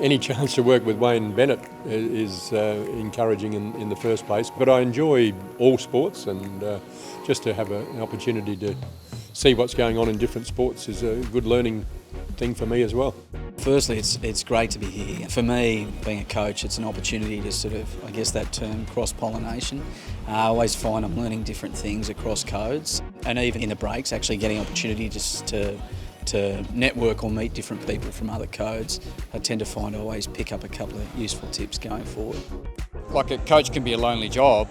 any chance to work with Wayne Bennett is encouraging in the first place. But I enjoy all sports, and just to have an opportunity to see what's going on in different sports is a good learning thing for me as well. Firstly, it's great to be here. For me, being a coach, it's an opportunity to sort of, I guess that term, cross-pollination. I always find I'm learning different things across codes, and even in the breaks, actually getting opportunity just to network or meet different people from other codes. I tend to find I always pick up a couple of useful tips going forward. Like, a coach can be a lonely job.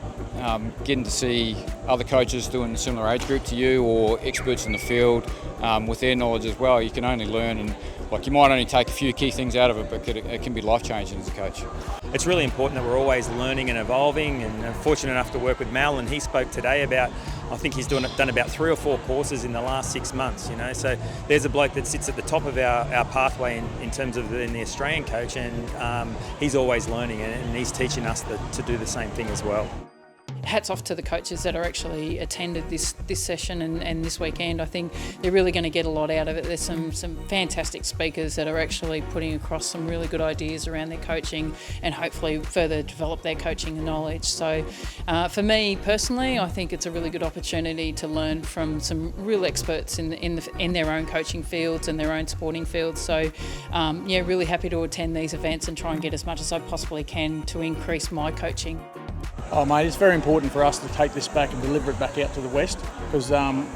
Getting to see other coaches doing a similar age group to you, or experts in the field with their knowledge as well, you can only learn, and you might only take a few key things out of it, but it can be life-changing as a coach. It's really important that we're always learning and evolving, and I'm fortunate enough to work with Mal, and he spoke today about, I think he's done about 3 or 4 courses in the last 6 months, so there's a bloke that sits at the top of our pathway in terms of being the Australian coach, and he's always learning, and he's teaching us to do the same thing as well. Hats off to the coaches that are actually attended this session and this weekend. I think they're really going to get a lot out of it. There's some fantastic speakers that are actually putting across some really good ideas around their coaching, and hopefully further develop their coaching knowledge. So for me personally, I think it's a really good opportunity to learn from some real experts in their own coaching fields and their own sporting fields. So really happy to attend these events and try and get as much as I possibly can to increase my coaching. Oh mate, it's very important for us to take this back and deliver it back out to the West, because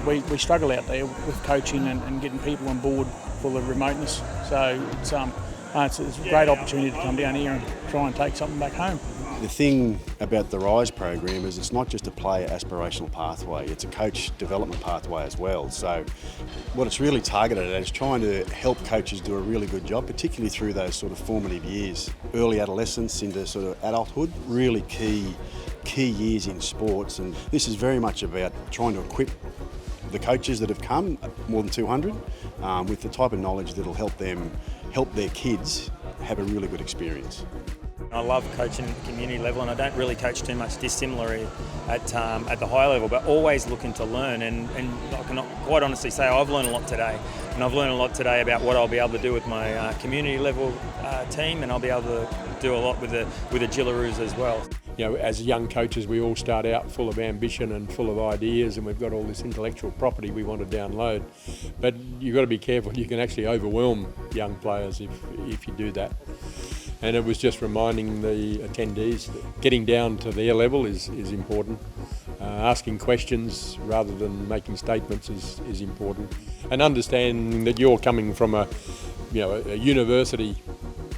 we struggle out there with coaching and getting people on board for the remoteness. So it's a great opportunity to come down here and try and take something back home. The thing about the RISE program is it's not just a player aspirational pathway, it's a coach development pathway as well. So what it's really targeted at is trying to help coaches do a really good job, particularly through those sort of formative years, early adolescence into sort of adulthood, really key years in sports. And this is very much about trying to equip the coaches that have come, more than 200, with the type of knowledge that'll help their kids have a really good experience. I love coaching at the community level, and I don't really coach too much dissimilar at the higher level, but always looking to learn, and I can quite honestly say I've learned a lot today, and I've learned a lot today about what I'll be able to do with my community level team, and I'll be able to do a lot with the Gillaroos as well. As young coaches, we all start out full of ambition and full of ideas, and we've got all this intellectual property we want to download. But you've got to be careful. You can actually overwhelm young players if you do that. And it was just reminding the attendees that getting down to their level is important. Asking questions rather than making statements is important. And understanding that you're coming from a university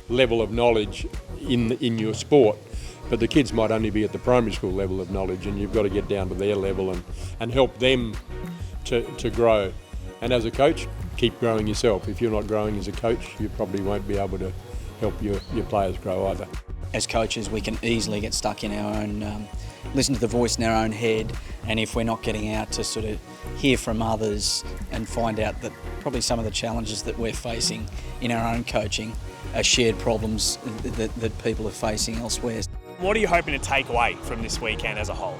level of knowledge in your sport, but the kids might only be at the primary school level of knowledge, and you've got to get down to their level and help them to grow. And as a coach, keep growing yourself. If you're not growing as a coach, you probably won't be able to help your players grow either. As coaches, we can easily get stuck in our own, listen to the voice in our own head, and if we're not getting out to sort of hear from others and find out that probably some of the challenges that we're facing in our own coaching are shared problems that people are facing elsewhere. What are you hoping to take away from this weekend as a whole?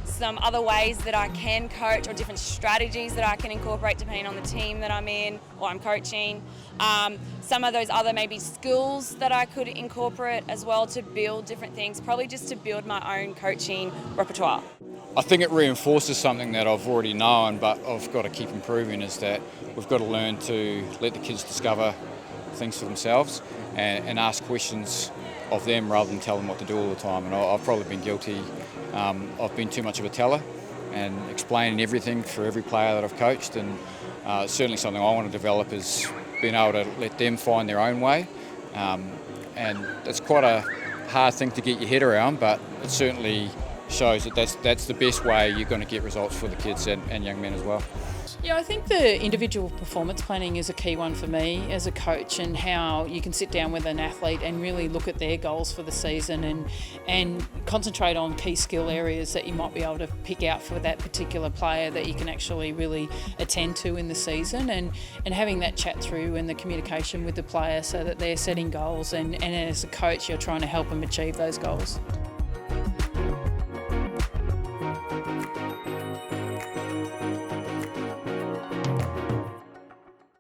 Some other ways that I can coach, or different strategies that I can incorporate depending on the team that I'm in or I'm coaching. Some of those other maybe skills that I could incorporate as well to build different things, probably just to build my own coaching repertoire. I think it reinforces something that I've already known, but I've got to keep improving, is that we've got to learn to let the kids discover things for themselves and ask questions of them rather than tell them what to do all the time. And I've probably been guilty. I've been too much of a teller and explaining everything for every player that I've coached, and certainly something I want to develop is being able to let them find their own way. And it's quite a hard thing to get your head around, but it certainly shows that that's the best way you're going to get results for the kids and young men as well. Yeah, I think the individual performance planning is a key one for me as a coach, and how you can sit down with an athlete and really look at their goals for the season and concentrate on key skill areas that you might be able to pick out for that particular player that you can actually really attend to in the season, and having that chat through and the communication with the player so that they're setting goals, and as a coach you're trying to help them achieve those goals.